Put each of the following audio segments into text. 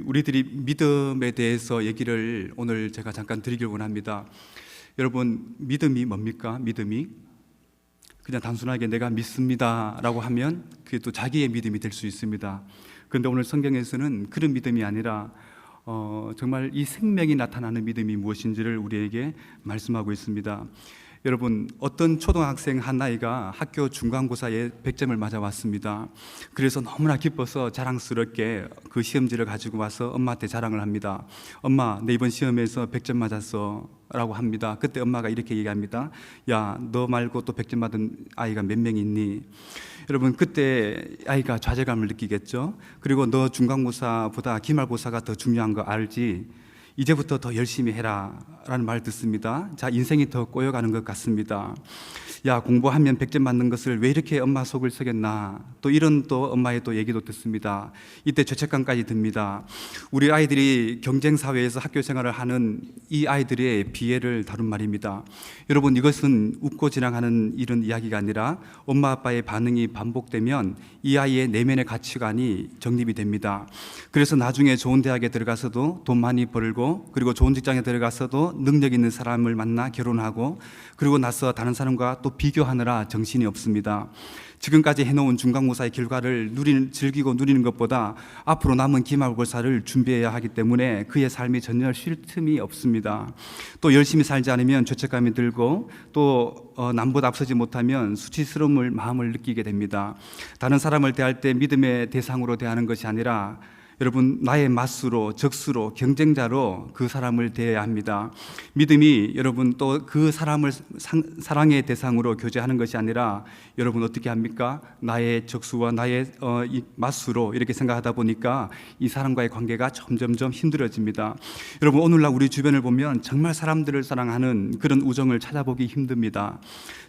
우리들이 믿음에 대해서 얘기를 오늘 제가 잠깐 드리길 원합니다. 여러분, 믿음이 뭡니까? 믿음이 그냥 단순하게 내가 믿습니다 라고 하면 그게 또 자기의 믿음이 될 수 있습니다. 그런데 오늘 성경에서는 그런 믿음이 아니라 정말 이 생명이 나타나는 믿음이 무엇인지를 우리에게 말씀하고 있습니다. 여러분, 어떤 초등학생 한 아이가 학교 중간고사에 100점을 맞아왔습니다. 그래서 너무나 기뻐서 자랑스럽게 그 시험지를 가지고 와서 엄마한테 자랑을 합니다. 엄마, 내 이번 시험에서 100점 맞았어 라고 합니다. 그때 엄마가 이렇게 얘기합니다. 야, 너 말고 또 100점 맞은 아이가 몇 명 있니? 여러분, 그때 아이가 좌절감을 느끼겠죠. 그리고 너 중간고사보다 기말고사가 더 중요한 거 알지? 이제부터 더 열심히 해라 라는 말 듣습니다. 자, 인생이 더 꼬여가는 것 같습니다. 야, 공부하면 100점 맞는 것을 왜 이렇게 엄마 속을 썩였나, 또 이런 또 엄마의 또 얘기도 듣습니다. 이때 죄책감까지 듭니다. 우리 아이들이 경쟁사회에서 학교 생활을 하는 이 아이들의 비애를 다룬 말입니다. 여러분, 이것은 웃고 지나가는 이런 이야기가 아니라 엄마 아빠의 반응이 반복되면 이 아이의 내면의 가치관이 정립이 됩니다. 그래서 나중에 좋은 대학에 들어가서도 돈 많이 벌고, 그리고 좋은 직장에 들어가서도 능력 있는 사람을 만나 결혼하고, 그리고 나서 다른 사람과 또 비교하느라 정신이 없습니다. 지금까지 해놓은 중간고사의 결과를 즐기고 누리는 것보다 앞으로 남은 기말고사를 준비해야 하기 때문에 그의 삶이 전혀 쉴 틈이 없습니다. 또 열심히 살지 않으면 죄책감이 들고, 또 남보다 앞서지 못하면 수치스러움을 마음을 느끼게 됩니다. 다른 사람을 대할 때 믿음의 대상으로 대하는 것이 아니라 여러분, 나의 맞수로, 적수로, 경쟁자로 그 사람을 대해야 합니다. 믿음이 여러분 또 그 사람을 사랑의 대상으로 교제하는 것이 아니라 여러분 어떻게 합니까? 나의 적수와 나의 이 맞수로 이렇게 생각하다 보니까 이 사람과의 관계가 점점점 힘들어집니다. 여러분, 오늘날 우리 주변을 보면 정말 사람들을 사랑하는 그런 우정을 찾아보기 힘듭니다.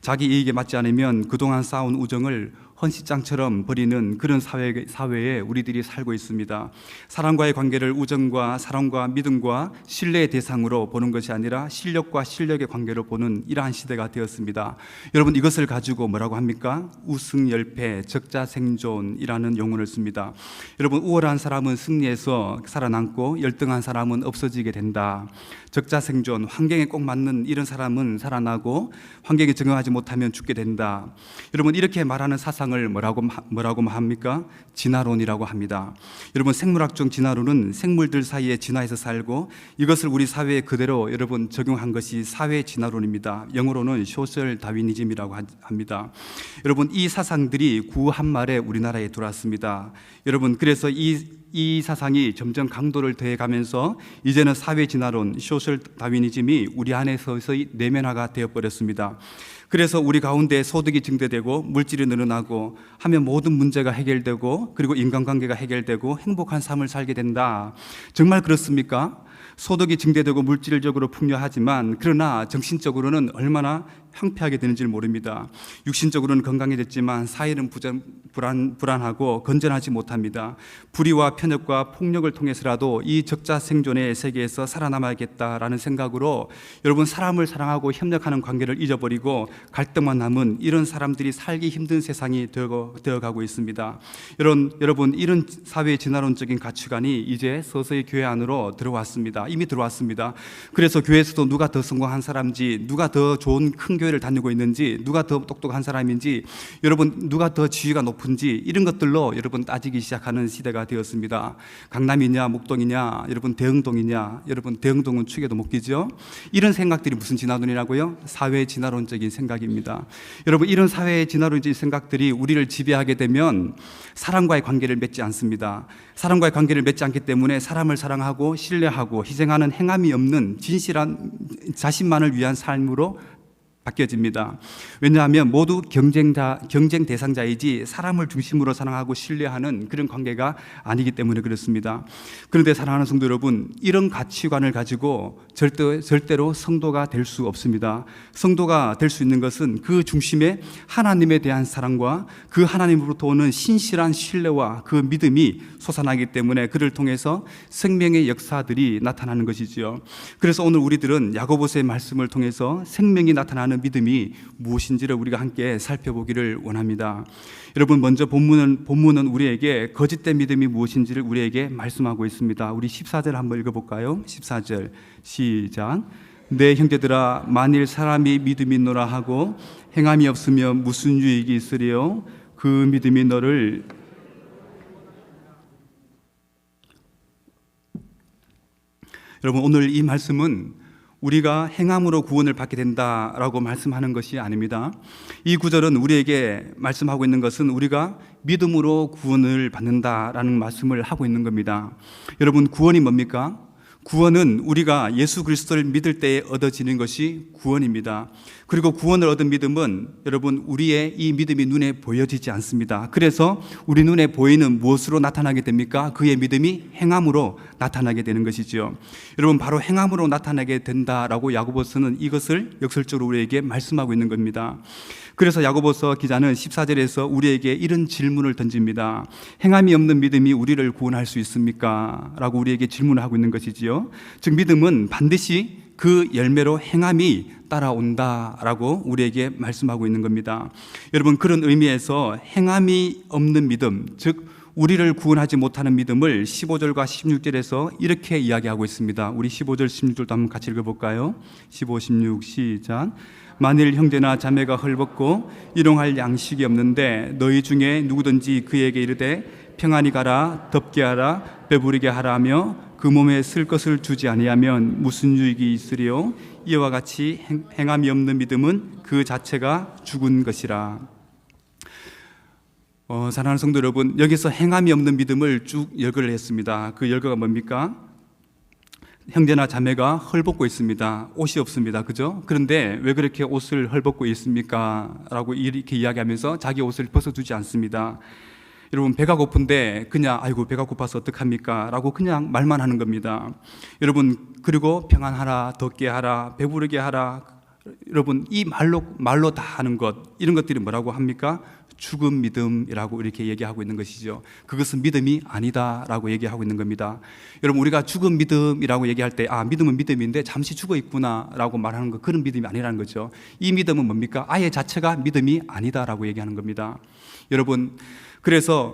자기 이익에 맞지 않으면 그동안 쌓아온 우정을 헌시장처럼 버리는 그런 사회에 우리들이 살고 있습니다. 사람과의 관계를 우정과 사랑과 믿음과 신뢰의 대상으로 보는 것이 아니라 실력과 실력의 관계로 보는 이러한 시대가 되었습니다. 여러분, 이것을 가지고 뭐라고 합니까? 우승열패, 적자생존이라는 용어를 씁니다. 여러분, 우월한 사람은 승리해서 살아남고 열등한 사람은 없어지게 된다. 적자생존, 환경에 꼭 맞는 이런 사람은 살아나고 환경에 적응하지 못하면 죽게 된다. 여러분, 이렇게 말하는 사상을 뭐라고 합니까? 진화론이라고 합니다. 여러분, 생물학적 진화론은 생물들 사이에 진화해서 살고, 이것을 우리 사회에 그대로 여러분 적용한 것이 사회 진화론입니다. 영어로는 소셜 다윈이즘이라고 합니다. 여러분, 이 사상들이 구한말에 우리나라에 들어왔습니다. 여러분, 그래서 이 사상이 점점 강도를 더해가면서 이제는 사회 진화론, 소셜 다윈이즘이 우리 안에서의 내면화가 되어버렸습니다. 그래서 우리 가운데 소득이 증대되고 물질이 늘어나고 하면 모든 문제가 해결되고, 그리고 인간관계가 해결되고 행복한 삶을 살게 된다. 정말 그렇습니까? 소득이 증대되고 물질적으로 풍요하지만 그러나 정신적으로는 얼마나 황폐하게 되는지를 모릅니다. 육신적으로는 건강해졌지만 사회는 불안하고 건전하지 못합니다. 불의와 편협과 폭력을 통해서라도 이 적자 생존의 세계에서 살아남아야겠다라는 생각으로 여러분, 사람을 사랑하고 협력하는 관계를 잊어버리고 갈등만 남은 이런 사람들이 살기 힘든 세상이 되어가고 있습니다. 여러분, 이런 사회 진화론적인 가치관이 이제 서서히 교회 안으로 들어왔습니다. 이미 들어왔습니다. 그래서 교회에서도 누가 더 성공한 사람인지, 누가 더 좋은 큰 교회를 다니고 있는지, 누가 더 똑똑한 사람인지, 여러분 누가 더 지위가 높은지, 이런 것들로 여러분 따지기 시작하는 시대가 되었습니다. 강남이냐 목동이냐, 여러분 대흥동이냐, 여러분 대흥동은 축에도 못 끼죠. 이런 생각들이 무슨 진화론이라고요? 사회 진화론적인 생각입니다. 여러분, 이런 사회 진화론적인 생각들이 우리를 지배하게 되면 사람과의 관계를 맺지 않습니다. 사람과의 관계를 맺지 않기 때문에 사람을 사랑하고 신뢰하고 희생하는 행함이 없는 진실한 자신만을 위한 삶으로 바뀌어집니다. 왜냐하면 모두 경쟁 대상자이지 사람을 중심으로 사랑하고 신뢰하는 그런 관계가 아니기 때문에 그렇습니다. 그런데 사랑하는 성도 여러분, 이런 가치관을 가지고 절대로 성도가 될 수 없습니다. 성도가 될 수 있는 것은 그 중심에 하나님에 대한 사랑과 그 하나님으로부터 오는 신실한 신뢰와 그 믿음이 솟아나기 때문에 그를 통해서 생명의 역사들이 나타나는 것이지요. 그래서 오늘 우리들은 야고보서의 말씀을 통해서 생명이 나타나는 나타나는 믿음이 무엇인지를 우리가 함께 살펴보기를 원합니다. 여러분, 먼저 본문은 우리에게 거짓된 믿음이 무엇인지를 우리에게 말씀하고 있습니다. 우리 14절 한번 읽어볼까요? 14절 시작. 내 형제들아, 만일 사람이 믿음이 있노라 하고 행함이 없으면 무슨 유익이 있으리요? 그 믿음이 너를 여러분, 오늘 이 말씀은 우리가 행함으로 구원을 받게 된다라고 말씀하는 것이 아닙니다. 이 구절은 우리에게 말씀하고 있는 것은 우리가 믿음으로 구원을 받는다라는 말씀을 하고 있는 겁니다. 여러분, 구원이 뭡니까? 구원은 우리가 예수 그리스도를 믿을 때에 얻어지는 것이 구원입니다. 그리고 구원을 얻은 믿음은 여러분, 우리의 이 믿음이 눈에 보여지지 않습니다. 그래서 우리 눈에 보이는 무엇으로 나타나게 됩니까? 그의 믿음이 행함으로 나타나게 되는 것이죠. 여러분, 바로 행함으로 나타나게 된다라고 야고보서는 이것을 역설적으로 우리에게 말씀하고 있는 겁니다. 그래서 야고보서 기자는 14절에서 우리에게 이런 질문을 던집니다. 행함이 없는 믿음이 우리를 구원할 수 있습니까? 라고 우리에게 질문을 하고 있는 것이지요. 즉, 믿음은 반드시 그 열매로 행함이 따라온다라고 우리에게 말씀하고 있는 겁니다. 여러분, 그런 의미에서 행함이 없는 믿음, 즉 우리를 구원하지 못하는 믿음을 15절과 16절에서 이렇게 이야기하고 있습니다. 우리 15절, 16절도 한번 같이 읽어볼까요? 15, 16 시작. 만일 형제나 자매가 헐벗고 일용할 양식이 없는데 너희 중에 누구든지 그에게 이르되 평안히 가라, 덥게 하라, 배부르게 하라 하며 그 몸에 쓸 것을 주지 아니하면 무슨 유익이 있으리요? 이와 같이 행함이 없는 믿음은 그 자체가 죽은 것이라. 사랑하는 성도 여러분, 여기서 행함이 없는 믿음을 쭉 열거를 했습니다. 그 열거가 뭡니까? 형제나 자매가 헐벗고 있습니다. 옷이 없습니다. 그죠? 그런데 왜 그렇게 옷을 헐벗고 있습니까? 라고 이렇게 이야기하면서 자기 옷을 벗어주지 않습니다. 여러분, 배가 고픈데 그냥 아이고 배가 고파서 어떡합니까? 라고 그냥 말만 하는 겁니다. 여러분, 그리고 평안하라, 덥게 하라, 배부르게 하라. 여러분, 이 말로 다 하는 것, 이런 것들이 뭐라고 합니까? 죽은 믿음이라고 이렇게 얘기하고 있는 것이죠. 그것은 믿음이 아니다라고 얘기하고 있는 겁니다. 여러분, 우리가 죽은 믿음이라고 얘기할 때 믿음은 믿음인데 잠시 죽어 있구나라고 말하는 것, 그런 믿음이 아니라는 거죠. 이 믿음은 뭡니까? 아예 자체가 믿음이 아니다라고 얘기하는 겁니다. 여러분, 그래서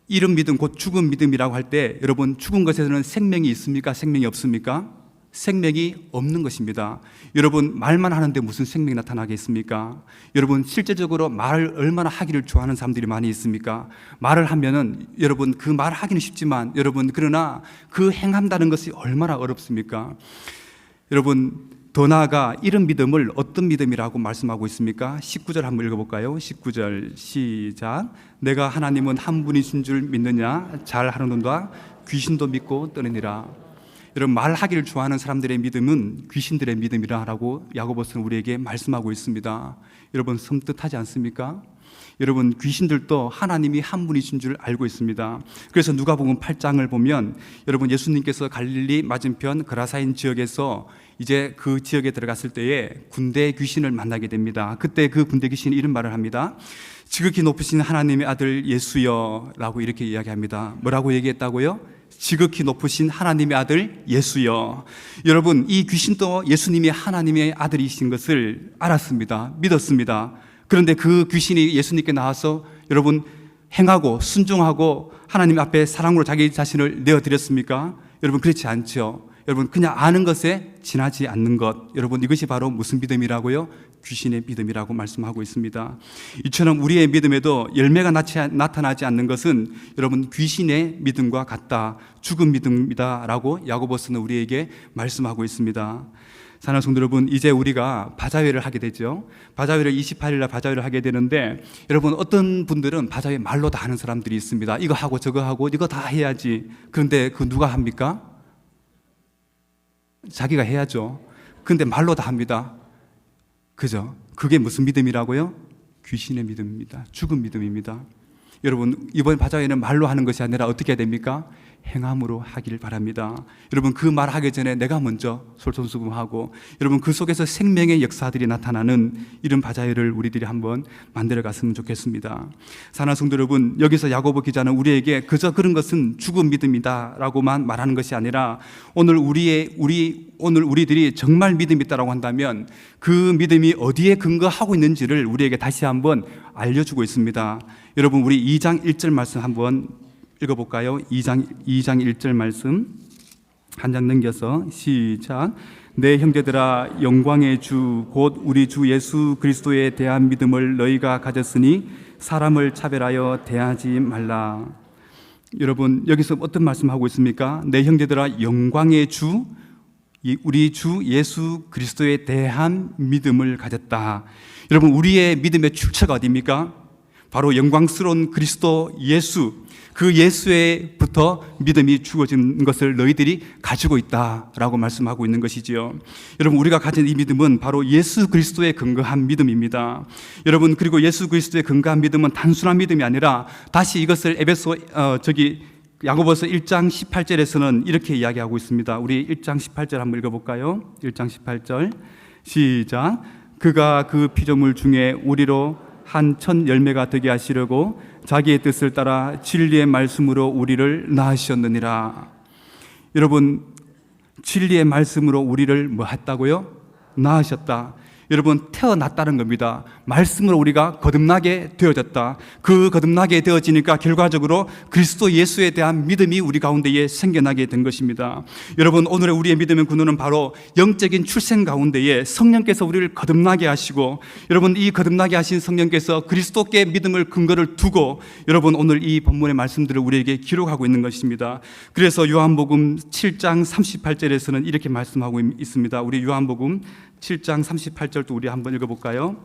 이런 믿음, 곧 죽은 믿음이라고 할 때 여러분, 죽은 것에서는 생명이 있습니까? 생명이 없습니까? 생명이 없는 것입니다. 여러분, 말만 하는데 무슨 생명이 나타나겠습니까? 여러분, 실제적으로 말을 얼마나 하기를 좋아하는 사람들이 많이 있습니까? 말을 하면은 여러분, 그 말을 하기는 쉽지만 여러분, 그러나 그 행한다는 것이 얼마나 어렵습니까? 여러분, 더 나아가 이런 믿음을 어떤 믿음이라고 말씀하고 있습니까? 19절 한번 읽어볼까요? 19절 시작. 내가 하나님은 한 분이신 줄 믿느냐? 잘 하는도다 귀신도 믿고 떠내니라. 여러분, 말하기를 좋아하는 사람들의 믿음은 귀신들의 믿음이라고 야고보서는 우리에게 말씀하고 있습니다. 여러분, 섬뜩하지 않습니까? 여러분, 귀신들도 하나님이 한 분이신 줄 알고 있습니다. 그래서 누가복음 8장을 보면 여러분, 예수님께서 갈릴리 맞은편 그라사인 지역에서 이제 그 지역에 들어갔을 때에 군대 귀신을 만나게 됩니다. 그때 그 군대 귀신이 이런 말을 합니다. 지극히 높으신 하나님의 아들 예수여 라고 이렇게 이야기합니다. 뭐라고 얘기했다고요? 지극히 높으신 하나님의 아들 예수여. 여러분, 이 귀신도 예수님이 하나님의 아들이신 것을 알았습니다. 믿었습니다. 그런데 그 귀신이 예수님께 나와서 여러분, 행하고 순종하고 하나님 앞에 사랑으로 자기 자신을 내어드렸습니까? 여러분, 그렇지 않죠. 여러분, 그냥 아는 것에 지나지 않는 것, 여러분, 이것이 바로 무슨 믿음이라고요? 귀신의 믿음이라고 말씀하고 있습니다. 이처럼 우리의 믿음에도 열매가 나타나지 않는 것은 여러분, 귀신의 믿음과 같다, 죽은 믿음이다 라고 야고보서는 우리에게 말씀하고 있습니다. 사랑하는 성도 여러분, 이제 우리가 바자회를 하게 되죠. 바자회를 28일 날 바자회를 하게 되는데 여러분, 어떤 분들은 바자회 말로 다 하는 사람들이 있습니다. 이거 하고 저거 하고 이거 다 해야지. 그런데 그 누가 합니까? 자기가 해야죠. 그런데 말로 다 합니다. 그죠? 그게 무슨 믿음이라고요? 귀신의 믿음입니다. 죽은 믿음입니다. 여러분, 이번 바자회는 말로 하는 것이 아니라 어떻게 해야 됩니까? 행함으로 하길 바랍니다. 여러분, 그 말하기 전에 내가 먼저 솔선수범하고 여러분 그 속에서 생명의 역사들이 나타나는 이런 바자회를 우리들이 한번 만들어 갔으면 좋겠습니다. 사랑하는 성도 여러분, 여기서 야고보 기자는 우리에게 그저 그런 것은 죽은 믿음이다 라고만 말하는 것이 아니라 오늘 우리들이 정말 믿음이 있다고 한다면 그 믿음이 어디에 근거하고 있는지를 우리에게 다시 한번 알려주고 있습니다. 여러분, 우리 2장 1절 말씀 한번 읽어볼까요? 2장 1절 말씀 한 장 넘겨서 시작. 내 형제들아, 영광의 주 곧 우리 주 예수 그리스도에 대한 믿음을 너희가 가졌으니 사람을 차별하여 대하지 말라. 여러분, 여기서 어떤 말씀하고 있습니까? 내 형제들아, 영광의 주 우리 주 예수 그리스도에 대한 믿음을 가졌다. 여러분, 우리의 믿음의 출처가 어디입니까? 바로 영광스러운 그리스도 예수, 그 예수에부터 믿음이 주어진 것을 너희들이 가지고 있다라고 말씀하고 있는 것이지요. 여러분, 우리가 가진 이 믿음은 바로 예수 그리스도에 근거한 믿음입니다. 여러분, 그리고 예수 그리스도에 근거한 믿음은 단순한 믿음이 아니라 다시 이것을 야고보서 1장 18절에서는 이렇게 이야기하고 있습니다. 우리 1장 18절 한번 읽어볼까요? 1장 18절 시작. 그가 그 피조물 중에 우리로 한 첫 열매가 되게 하시려고 자기의 뜻을 따라 진리의 말씀으로 우리를 낳으셨느니라. 여러분, 진리의 말씀으로 우리를 뭐 했다고요? 낳으셨다. 여러분, 태어났다는 겁니다. 말씀으로 우리가 거듭나게 되어졌다. 그 거듭나게 되어지니까 결과적으로 그리스도 예수에 대한 믿음이 우리 가운데에 생겨나게 된 것입니다. 여러분, 오늘의 우리의 믿음의 근원은 바로 영적인 출생 가운데에 성령께서 우리를 거듭나게 하시고, 여러분, 이 거듭나게 하신 성령께서 그리스도께 믿음을 근거를 두고 여러분 오늘 이 본문의 말씀들을 우리에게 기록하고 있는 것입니다. 그래서 요한복음 7장 38절에서는 이렇게 말씀하고 있습니다. 우리 요한복음 7장 38절도 우리 한번 읽어볼까요?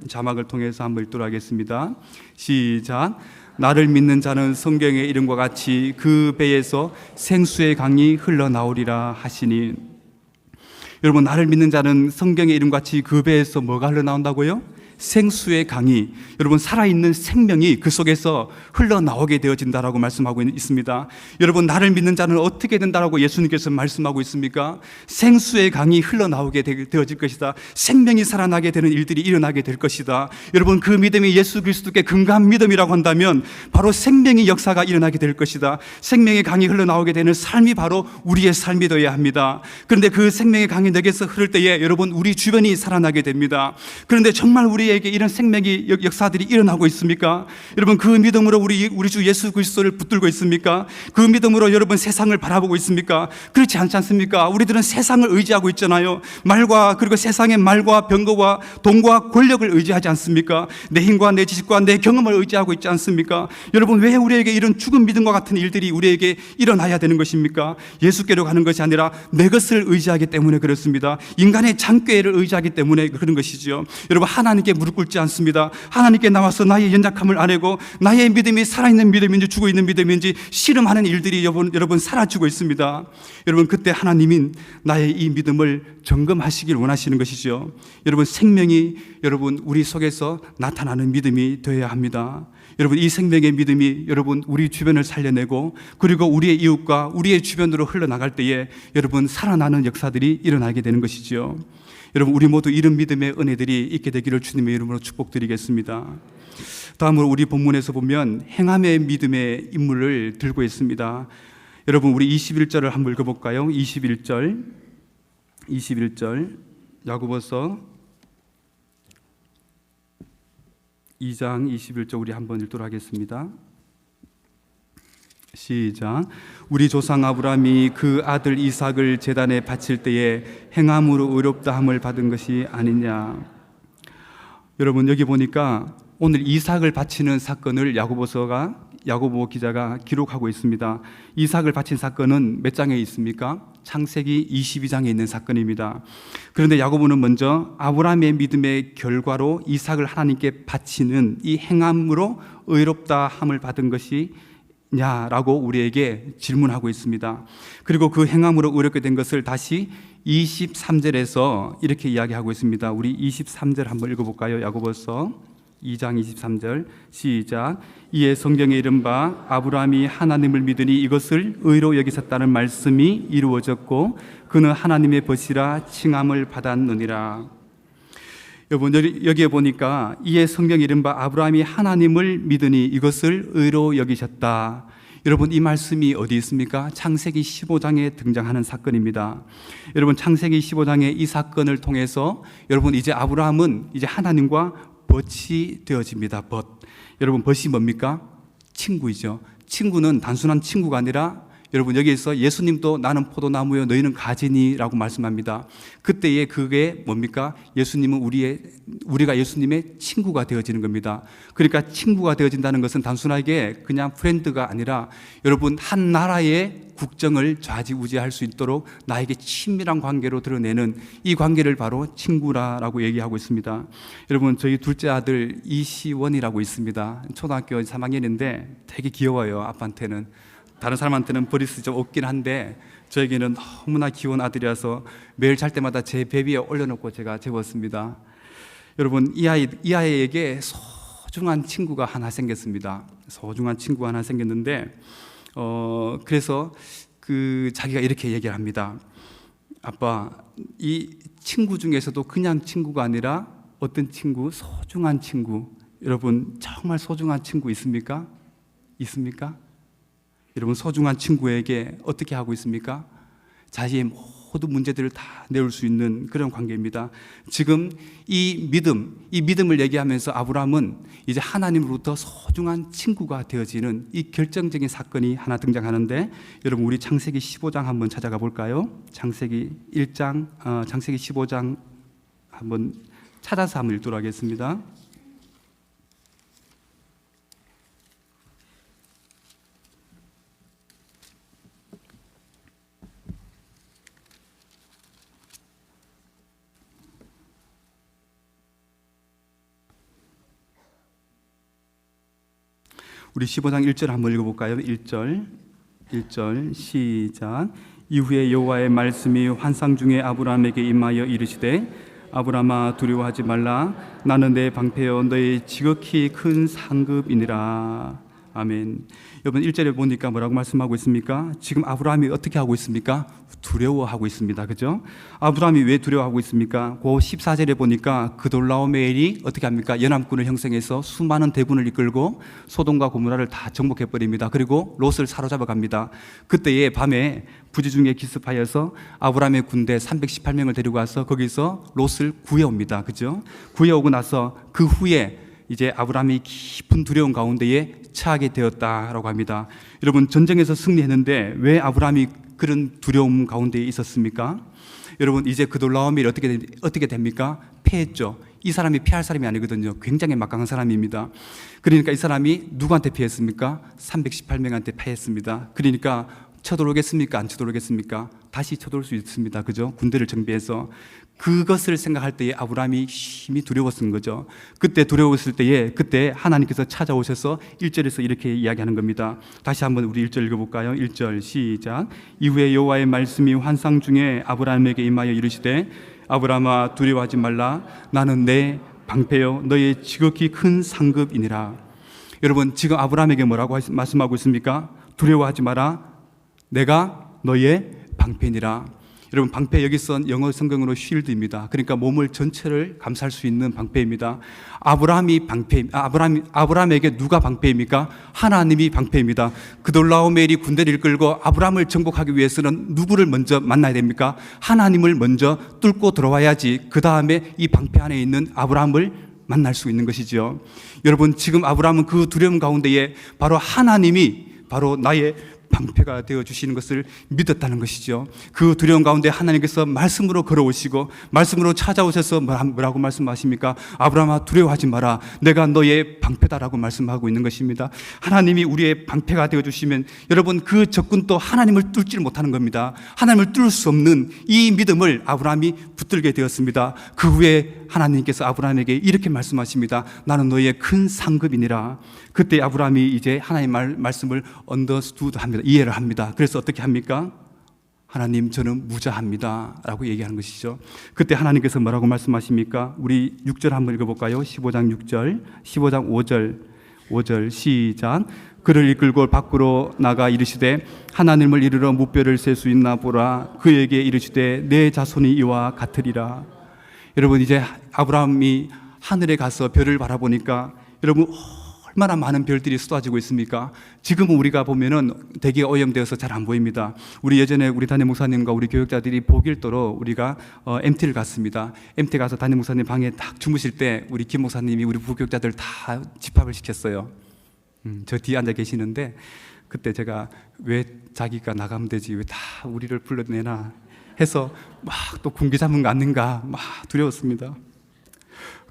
자막을 통해서 한번 읽도록 하겠습니다. 시작. 나를 믿는 자는 성경의 이름과 같이 그 배에서 생수의 강이 흘러나오리라 하시니. 여러분, 나를 믿는 자는 성경의 이름과 같이 그 배에서 뭐가 흘러나온다고요? 생수의 강이, 여러분, 살아있는 생명이 그 속에서 흘러나오게 되어진다라고 말씀하고 있습니다. 여러분, 나를 믿는 자는 어떻게 된다라고 예수님께서 말씀하고 있습니까? 생수의 강이 흘러나오게 되어질 것이다. 생명이 살아나게 되는 일들이 일어나게 될 것이다. 여러분, 그 믿음이 예수 그리스도께 근거한 믿음이라고 한다면 바로 생명의 역사가 일어나게 될 것이다. 생명의 강이 흘러나오게 되는 삶이 바로 우리의 삶이 되어야 합니다. 그런데 그 생명의 강이 내게서 흐를 때에 여러분, 우리 주변이 살아나게 됩니다. 그런데 정말 우리에게 이런 생명의 역사들이 일어나고 있습니까? 여러분, 그 믿음으로 우리 주 예수 그리스도를 붙들고 있습니까? 그 믿음으로 여러분 세상을 바라보고 있습니까? 그렇지 않지 않습니까? 우리들은 세상을 의지하고 있잖아요. 그리고 세상의 말과 병거와 돈과 권력을 의지하지 않습니까? 내 힘과 내 지식과 내 경험을 의지하고 있지 않습니까? 여러분, 왜 우리에게 이런 죽은 믿음과 같은 일들이 우리에게 일어나야 되는 것입니까? 예수께로 가는 것이 아니라 내 것을 의지하기 때문에 그렇습니다. 인간의 장꾀를 의지하기 때문에 그런 것이지요. 여러분, 하나님께 무릎 꿇지 않습니다. 하나님께 나와서 나의 연약함을 아뢰고 나의 믿음이 살아있는 믿음인지 죽어있는 믿음인지 씨름하는 일들이 여러분 사라지고 있습니다. 여러분, 그때 하나님인 나의 이 믿음을 점검하시길 원하시는 것이죠. 여러분, 생명이 여러분 우리 속에서 나타나는 믿음이 되어야 합니다. 여러분, 이 생명의 믿음이 여러분 우리 주변을 살려내고 그리고 우리의 이웃과 우리의 주변으로 흘러나갈 때에 여러분 살아나는 역사들이 일어나게 되는 것이죠. 여러분, 우리 모두 이런 믿음의 은혜들이 있게 되기를 주님의 이름으로 축복드리겠습니다. 다음으로 우리 본문에서 보면 행함의 믿음의 인물을 들고 있습니다. 여러분, 우리 21절을 한번 읽어볼까요? 21절 야고보서 2장 21절 우리 한번 읽도록 하겠습니다. 시작. 우리 조상 아브라함이 그 아들 이삭을 제단에 바칠 때에 행함으로 의롭다함을 받은 것이 아니냐. 여러분, 여기 보니까 오늘 이삭을 바치는 사건을 야고보 기자가 기록하고 있습니다. 이삭을 바친 사건은 몇 장에 있습니까? 창세기 22장에 있는 사건입니다. 그런데 야고보는 먼저 아브라함의 믿음의 결과로 이삭을 하나님께 바치는 이 행함으로 의롭다함을 받은 것이 냐라고 우리에게 질문하고 있습니다. 그리고 그 행함으로 의롭게 된 것을 다시 23절에서 이렇게 이야기하고 있습니다. 우리 23절 한번 읽어볼까요? 야고보서 2장 23절 시작. 이에 성경에 이른바 아브라함이 하나님을 믿으니 이것을 의로 여기셨다는 말씀이 이루어졌고 그는 하나님의 벗이라 칭함을 받았느니라. 여러분 여기에 보니까 이에 성경에 이른바 아브라함이 하나님을 믿으니 이것을 의로 여기셨다. 여러분 이 말씀이 어디 있습니까? 창세기 15장에 등장하는 사건입니다. 여러분 창세기 15장의 이 사건을 통해서 여러분 이제 아브라함은 이제 하나님과 벗이 되어집니다. 벗. 여러분 벗이 뭡니까? 친구이죠. 친구는 단순한 친구가 아니라 여러분 여기에서 예수님도 나는 포도나무요 너희는 가지니라고 말씀합니다. 그때에 그게 뭡니까? 예수님은 우리가 예수님의 친구가 되어지는 겁니다. 그러니까 친구가 되어진다는 것은 단순하게 그냥 프렌드가 아니라 여러분 한 나라의 국정을 좌지우지할 수 있도록 나에게 친밀한 관계로 드러내는 이 관계를 바로 친구라고 얘기하고 있습니다. 여러분 저희 둘째 아들 이시원이라고 있습니다. 초등학교 3학년인데 되게 귀여워요. 아빠한테는. 다른 사람한테는 버릇이 좀 없긴 한데 저에게는 너무나 귀여운 아들이라서 매일 잘 때마다 제 배 위에 올려놓고 제가 재웠습니다. 여러분 이 아이에게 소중한 친구가 하나 생겼습니다. 소중한 친구가 하나 생겼는데 그래서 자기가 이렇게 얘기를 합니다. 아빠, 이 친구 중에서도 그냥 친구가 아니라 어떤 친구? 소중한 친구. 여러분 정말 소중한 친구 있습니까? 있습니까? 여러분 소중한 친구에게 어떻게 하고 있습니까? 자신의 모든 문제들을 다 내올 수 있는 그런 관계입니다. 지금 이 믿음을 얘기하면서 아브라함은 이제 하나님으로부터 소중한 친구가 되어지는 이 결정적인 사건이 하나 등장하는데 여러분 우리 창세기 15장 한번 찾아가 볼까요? 창세기 15장 한번 찾아서 한번 읽도록 하겠습니다. 우리 15장 1절 한번 읽어볼까요? 1절 시작. 이후에 여호와의 말씀이 환상 중에 아브라함에게 임하여 이르시되 아브라함아 두려워하지 말라. 나는 내 방패여 너의 지극히 큰 상급이니라. 아멘. 여러분 1절에 보니까 뭐라고 말씀하고 있습니까? 지금 아브라함이 어떻게 하고 있습니까? 두려워하고 있습니다. 그죠? 아브라함이 왜 두려워하고 있습니까? 그 14절에 보니까 그돌라오멜이 어떻게 합니까? 연합군을 형성해서 수많은 대군을 이끌고 소돔과 고모라를 다 정복해버립니다. 그리고 롯을 사로잡아 갑니다. 그때에 밤에 부지 중에 기습하여서 아브라함의 군대 318명을 데리고 와서 거기서 롯을 구해옵니다. 그죠? 구해오고 나서 그 후에 이제 아브라함이 깊은 두려움 가운데에 처하게 되었다라고 합니다. 여러분 전쟁에서 승리했는데 왜 아브라함이 그런 두려움 가운데에 있었습니까? 여러분 이제 그돌라오멜이 어떻게 됩니까? 패했죠. 이 사람이 패할 사람이 아니거든요. 굉장히 막강한 사람입니다. 그러니까 이 사람이 누구한테 패했습니까? 318명한테 패했습니다. 그러니까 쳐들어오겠습니까? 안 쳐들어오겠습니까? 다시 쳐들어올 수 있습니다. 그죠? 군대를 정비해서. 그것을 생각할 때에 아브라함이 심히 두려웠던 거죠. 그때 두려웠을 때에 그때 하나님께서 찾아오셔서 1절에서 이렇게 이야기하는 겁니다. 다시 한번 우리 1절 읽어볼까요? 1절 시작. 이후에 여호와의 말씀이 환상 중에 아브라함에게 임하여 이르시되 아브라함아 두려워하지 말라. 나는 내 방패여 너의 지극히 큰 상급이니라. 여러분 지금 아브라함에게 뭐라고 말씀하고 있습니까? 두려워하지 마라. 내가 너의 방패니라. 여러분 방패 여기서 영어 성경으로 쉴드입니다. 그러니까 몸을 전체를 감쌀 수 있는 방패입니다. 아브라함에게 누가 방패입니까? 하나님이 방패입니다. 그돌라오멜이 군대를 이끌고 아브라함을 정복하기 위해서는 누구를 먼저 만나야 됩니까? 하나님을 먼저 뚫고 들어와야지 그 다음에 이 방패 안에 있는 아브라함을 만날 수 있는 것이죠. 여러분 지금 아브라함은 그 두려움 가운데에 바로 하나님이 바로 나의 방패가 되어주시는 것을 믿었다는 것이죠. 그 두려움 가운데 하나님께서 말씀으로 걸어오시고 말씀으로 찾아오셔서 뭐라고 말씀하십니까? 아브라함아 두려워하지 마라. 내가 너의 방패다라고 말씀하고 있는 것입니다. 하나님이 우리의 방패가 되어주시면 여러분 그 적군도 하나님을 뚫지를 못하는 겁니다. 하나님을 뚫을 수 없는 이 믿음을 아브라함이 붙들게 되었습니다. 그 후에 하나님께서 아브라함에게 이렇게 말씀하십니다. 나는 너의 큰 상급이니라. 그때 아브라함이 이제 하나님 말씀을 언더스투드 합니다. 이해를 합니다. 그래서 어떻게 합니까? 하나님 저는 무자합니다 라고 얘기하는 것이죠. 그때 하나님께서 뭐라고 말씀하십니까? 우리 6절 한번 읽어볼까요? 15장 6절 15장 5절 시작. 그를 이끌고 밖으로 나가 이르시되 하나님을 이르러 무뼈를 셀 수 있나 보라. 그에게 이르시되 내 자손이 이와 같으리라. 여러분 이제 아브라함이 하늘에 가서 별을 바라보니까 여러분 얼마나 많은 별들이 쏟아지고 있습니까? 지금은 우리가 보면은 되게 오염되어서 잘 안 보입니다. 우리 예전에 우리 담임 목사님과 우리 교육자들이 복일도로 우리가 MT를 갔습니다. MT 가서 담임 목사님 방에 딱 주무실 때 우리 김 목사님이 우리 부교육자들 다 집합을 시켰어요. 저 뒤에 앉아 계시는데 그때 제가 왜 자기가 나가면 되지 왜 다 우리를 불러내나 해서 막 또 군기 잡은 거 아닌가 막 두려웠습니다.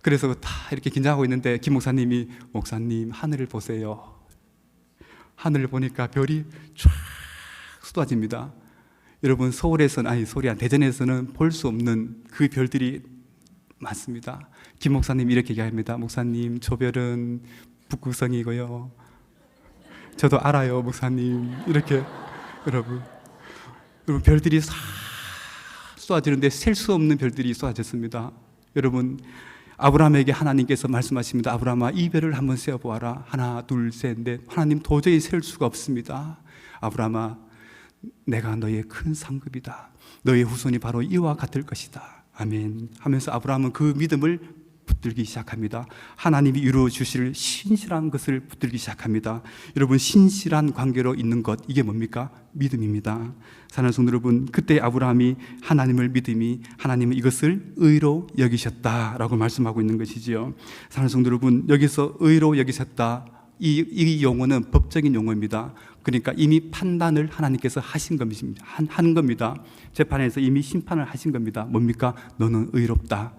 그래서 다 이렇게 긴장하고 있는데 김 목사님이 목사님 하늘을 보세요. 하늘을 보니까 별이 쫙 쏟아집니다. 여러분 서울에서는 대전에서는 볼 수 없는 그 별들이 많습니다. 김 목사님이 이렇게 얘기합니다. 목사님 저 별은 북극성이고요. 저도 알아요 목사님. 이렇게 여러분 별들이 싹 쏟아지는데 셀 수 없는 별들이 쏟아졌습니다. 여러분 아브라함에게 하나님께서 말씀하십니다. 아브라함아 이 별을 한번 세어보아라. 하나 둘 셋 넷. 하나님 도저히 셀 수가 없습니다. 아브라함아 내가 너의 큰 상급이다. 너의 후손이 바로 이와 같을 것이다. 아멘 하면서 아브라함은 그 믿음을 붙들기 시작합니다. 하나님이 이루어 주실 신실한 것을 붙들기 시작합니다. 여러분 신실한 관계로 있는 것 이게 뭡니까? 믿음입니다. 사랑하는 성도 여러분, 그때 아브라함이 하나님을 믿음이 하나님은 이것을 의로 여기셨다라고 말씀하고 있는 것이지요. 사랑하는 성도 여러분, 여기서 의로 여기셨다 이 용어는 법적인 용어입니다. 그러니까 이미 판단을 하나님께서 하신 겁니다. 한 겁니다. 재판에서 이미 심판을 하신 겁니다. 뭡니까? 너는 의롭다.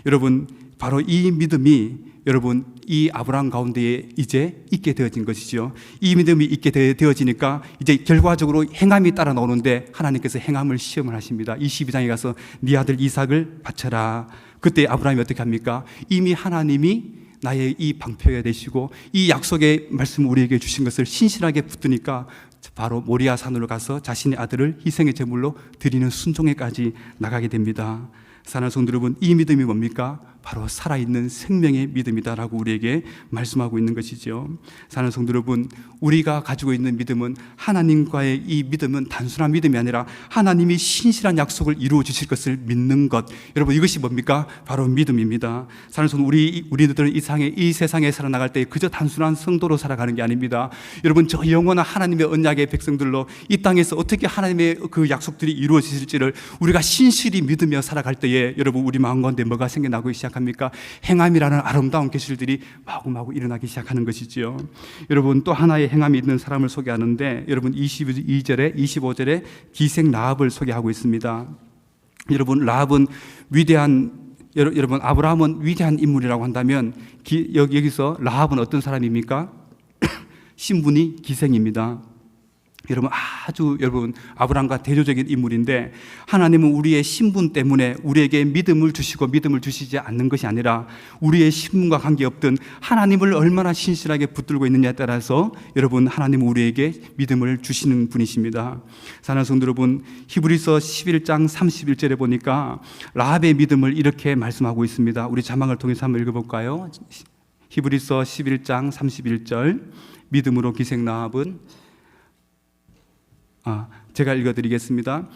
여러분 바로 이 믿음이 여러분 이 아브라함 가운데에 이제 있게 되어진 것이죠. 이 믿음이 있게 되어지니까 이제 결과적으로 행함이 따라 나오는데 하나님께서 행함을 시험을 하십니다. 22장에 가서 네 아들 이삭을 바쳐라. 그때 아브라함이 어떻게 합니까? 이미 하나님이 나의 이 방패가 되시고 이 약속의 말씀을 우리에게 주신 것을 신실하게 붙드니까 바로 모리아 산으로 가서 자신의 아들을 희생의 제물로 드리는 순종에까지 나가게 됩니다. 사랑하는 성도 여러분, 이 믿음이 뭡니까? 바로 살아있는 생명의 믿음이다라고 우리에게 말씀하고 있는 것이죠. 사랑하는 성도 여러분, 우리가 가지고 있는 믿음은 하나님과의 이 믿음은 단순한 믿음이 아니라 하나님이 신실한 약속을 이루어 주실 것을 믿는 것. 여러분 이것이 뭡니까? 바로 믿음입니다. 사랑하는 성도, 우리들은 이 세상에 살아나갈 때 그저 단순한 성도로 살아가는 게 아닙니다. 여러분 저 영원한 하나님의 언약의 백성들로 이 땅에서 어떻게 하나님의 그 약속들이 이루어지실지를 우리가 신실히 믿으며 살아갈 때에 여러분 우리 마음 가운데 뭐가 생겨나고 시작합니까? 행함이라는 아름다운 계시들이 마구마구 일어나기 시작하는 것이지요. 여러분 또 하나의 행함이 있는 사람을 소개하는데 여러분 22절에 25절에 기생 라합을 소개하고 있습니다. 여러분 라합은 여러분 아브라함은 위대한 인물이라고 한다면 여기서 라합은 어떤 사람입니까? 신분이 기생입니다. 여러분 아브라함과 대조적인 인물인데 하나님은 우리의 신분 때문에 우리에게 믿음을 주시고 믿음을 주시지 않는 것이 아니라 우리의 신분과 관계없든 하나님을 얼마나 신실하게 붙들고 있느냐에 따라서 여러분 하나님은 우리에게 믿음을 주시는 분이십니다. 사랑하는 성도 여러분, 히브리서 11장 31절에 보니까 라합의 믿음을 이렇게 말씀하고 있습니다. 우리 자막을 통해서 한번 읽어볼까요? 히브리서 11장 31절 믿음으로 기생 라합은 제가 읽어드리겠습니다.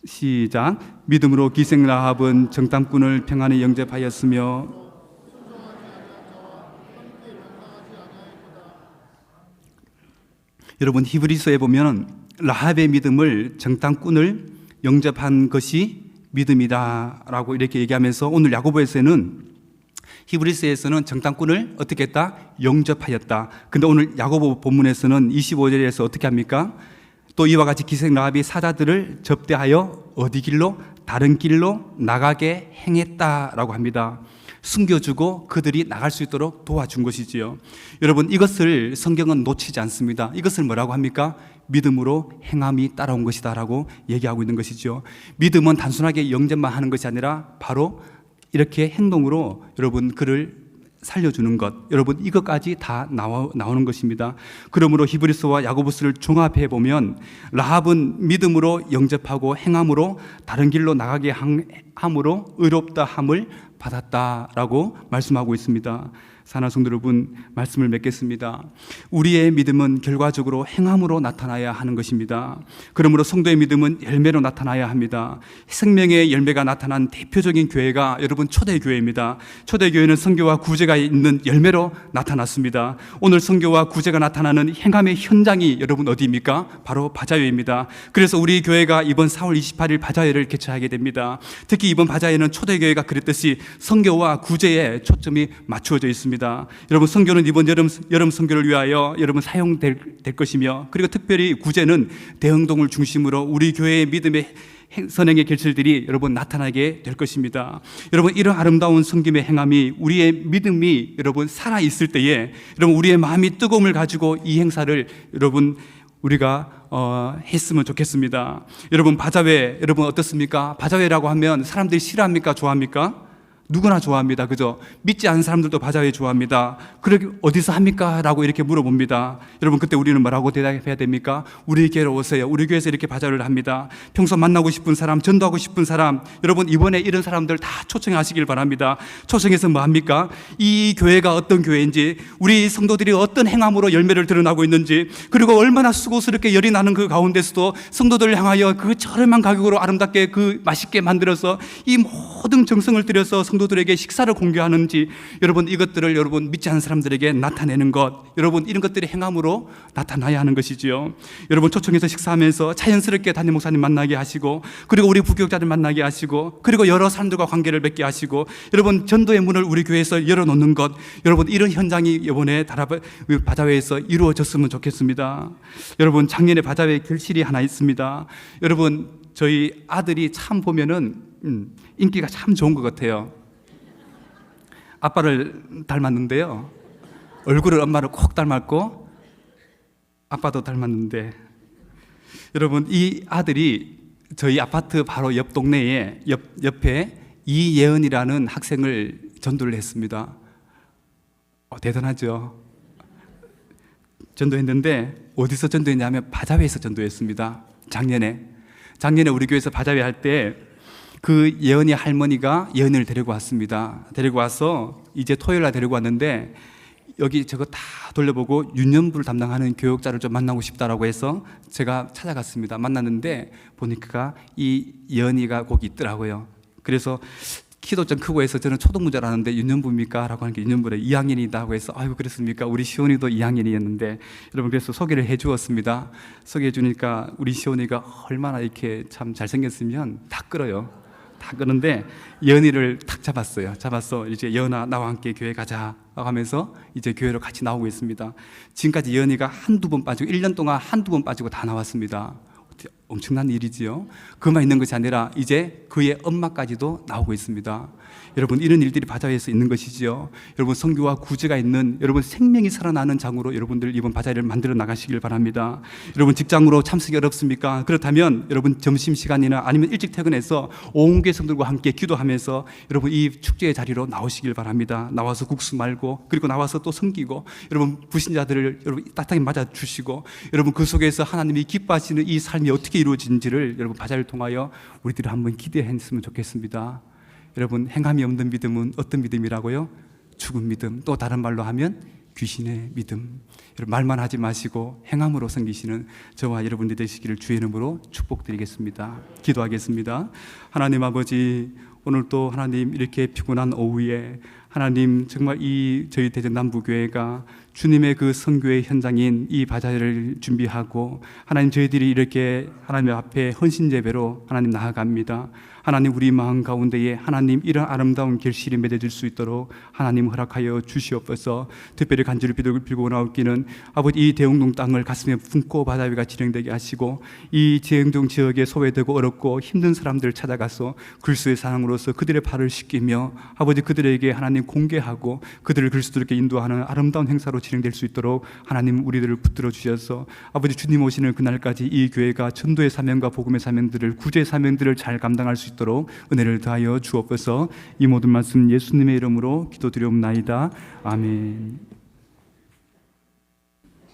시작. 믿음으로 기생 라합은 정탐꾼을 평안히 영접하였으며 여러분 히브리서에 보면 라합의 믿음을 정탐꾼을 영접한 것이 믿음이다라고 이렇게 얘기하면서 오늘 야고보에서는 히브리서에서는 정탐꾼을 어떻게 했다? 영접하였다. 근데 오늘 야고보 본문에서는 25절에서 어떻게 합니까? 또 이와 같이 기생 라합이 사자들을 접대하여 어디 길로? 다른 길로 나가게 행했다라고 합니다. 숨겨주고 그들이 나갈 수 있도록 도와준 것이지요. 여러분 이것을 성경은 놓치지 않습니다. 이것을 뭐라고 합니까? 믿음으로 행함이 따라온 것이다 라고 얘기하고 있는 것이죠. 믿음은 단순하게 영접만 하는 것이 아니라 바로 이렇게 행동으로 여러분 그를 살려주는 것, 여러분 이것까지 다 나오는 것입니다. 그러므로 히브리서와 야고보서를 종합해 보면 라합은 믿음으로 영접하고 행함으로 다른 길로 나가게 함으로 의롭다 함을 받았다라고 말씀하고 있습니다. 사랑하는 성도 여러분, 말씀을 맺겠습니다. 우리의 믿음은 결과적으로 행함으로 나타나야 하는 것입니다. 그러므로 성도의 믿음은 열매로 나타나야 합니다. 생명의 열매가 나타난 대표적인 교회가 여러분 초대교회입니다. 초대교회는 선교와 구제가 있는 열매로 나타났습니다. 오늘 선교와 구제가 나타나는 행함의 현장이 여러분 어디입니까? 바로 바자회입니다. 그래서 우리 교회가 이번 4월 28일 바자회를 개최하게 됩니다. 특히 이번 바자회는 초대교회가 그랬듯이 선교와 구제에 초점이 맞추어져 있습니다. 여러분 선교는 이번 여름 선교를 위하여 여러분 사용될 것이며, 그리고 특별히 구제는 대흥동을 중심으로 우리 교회의 믿음의 선행의 결실들이 여러분 나타나게 될 것입니다. 여러분 이런 아름다운 섬김의 행함이 우리의 믿음이 여러분 살아 있을 때에 여러분 우리의 마음이 뜨거움을 가지고 이 행사를 여러분 우리가 했으면 좋겠습니다. 여러분 바자회 여러분 어떻습니까? 바자회라고 하면 사람들이 싫어합니까? 좋아합니까? 누구나 좋아합니다. 그죠? 믿지 않는 사람들도 바자회 좋아합니다. 그렇게 어디서 합니까? 라고 이렇게 물어봅니다. 여러분 그때 우리는 뭐라고 대답해야 됩니까? 우리 교회로 오세요. 우리 교회에서 이렇게 바자회를 합니다. 평소 만나고 싶은 사람, 전도하고 싶은 사람, 여러분 이번에 이런 사람들 다 초청하시길 바랍니다. 초청해서 뭐 합니까? 이 교회가 어떤 교회인지, 우리 성도들이 어떤 행함으로 열매를 드러나고 있는지, 그리고 얼마나 수고스럽게 열이 나는 그 가운데서도 성도들을 향하여 그 저렴한 가격으로 아름답게 그 맛있게 만들어서 이 모든 정성을 들여서 성도들에게 식사를 공개하는지, 여러분 이것들을 여러분 믿지 않는 사람들에게 나타내는 것, 여러분 이런 것들이 행함으로 나타나야 하는 것이지요. 여러분 초청해서 식사하면서 자연스럽게 담임 목사님 만나게 하시고, 그리고 우리 부교육자들 만나게 하시고, 그리고 여러 사람들과 관계를 맺게 하시고, 여러분 전도의 문을 우리 교회에서 열어놓는 것, 여러분 이런 현장이 이번에 바자회에서 이루어졌으면 좋겠습니다. 여러분 작년에 바자회 결실이 하나 있습니다. 여러분 저희 아들이 참 보면은 인기가 참 좋은 것 같아요. 아빠를 닮았는데요, 얼굴을 엄마를 꼭 닮았고 아빠도 닮았는데, 여러분 이 아들이 저희 아파트 바로 옆 동네에 옆에 이예은이라는 학생을 전도를 했습니다. 대단하죠? 전도했는데 어디서 전도했냐면 바자회에서 전도했습니다. 작년에 우리 교회에서 바자회 할 때 그 예은이 할머니가 예은이를 데리고 왔습니다. 데리고 와서 이제 토요일 날 데리고 왔는데, 여기 저거 다 돌려보고 유년부를 담당하는 교육자를 좀 만나고 싶다라고 해서 제가 찾아갔습니다. 만났는데 보니까 이 예은이가 거기 있더라고요. 그래서 키도 좀 크고 해서 저는 초등부자라는데 유년부입니까? 라고 하니까 유년부래, 2학년이다 하고 해서 아이고 그랬습니까? 우리 시온이도 2학년이었는데, 여러분 그래서 소개를 해 주었습니다. 소개해 주니까 우리 시온이가 얼마나 이렇게 참 잘생겼으면 다 끌어요. 다 끄는데 예은이를 탁 잡아서 이제 예은아 나와 함께 교회 가자 하면서 이제 교회로 같이 나오고 있습니다. 지금까지 예은이가 한두 번 빠지고 1년 동안 한두 번 빠지고 다 나왔습니다. 엄청난 일이지요. 그만 있는 것이 아니라 이제 그의 엄마까지도 나오고 있습니다. 여러분 이런 일들이 바자회에서 있는 것이지요. 여러분 선교와 구제가 있는, 여러분 생명이 살아나는 장으로 여러분들 이번 바자회를 만들어 나가시길 바랍니다. 여러분 직장으로 참석이 어렵습니까? 그렇다면 여러분 점심시간이나 아니면 일찍 퇴근해서 온 교회 성도들과 함께 기도하면서 여러분 이 축제의 자리로 나오시길 바랍니다. 나와서 국수 말고, 그리고 나와서 또 섬기고, 여러분 불신자들을 여러분 따뜻하게 맞아주시고, 여러분 그 속에서 하나님이 기뻐하시는 이 삶이 어떻게 이루어진지를 여러분 바자회를 통하여 우리들이 한번 기대했으면 좋겠습니다. 여러분 행함이 없는 믿음은 어떤 믿음이라고요? 죽은 믿음, 또 다른 말로 하면 귀신의 믿음. 여러분 말만 하지 마시고 행함으로 섬기시는 저와 여러분들이 되시기를 주의 이름으로 축복드리겠습니다. 기도하겠습니다. 하나님 아버지, 오늘 또 하나님 이렇게 피곤한 오후에 하나님 정말 이 저희 대전 남부교회가 주님의 그 선교의 현장인 이 바자회를 준비하고 하나님 저희들이 이렇게 하나님 앞에 헌신 예배로 하나님 나아갑니다. 하나님 우리 마음 가운데에 하나님 이런 아름다운 결실이 맺어질 수 있도록 하나님 허락하여 주시옵소서. 특별히 간절히 빌고 나오기는 아버지 이 대흥동 땅을 가슴에 품고 바자회가 진행되게 하시고, 이 대흥동 지역에 소외되고 어렵고 힘든 사람들을 찾아가서 그리스도의 사랑으로서 그들의 발을 씻기며 아버지 그들에게 하나님 공개하고 그들을 그리스도께 인도하는 아름다운 행사로 진행될 수 있도록 하나님 우리들을 붙들어 주셔서 아버지 주님 오시는 그날까지 이 교회가 전도의 사명과 복음의 사명들을, 구제의 사명들을 잘 감당할 수 있도록 은혜를 더하여 주옵소서. 이 모든 말씀 예수님의 이름으로 기도드리옵나이다. 아멘.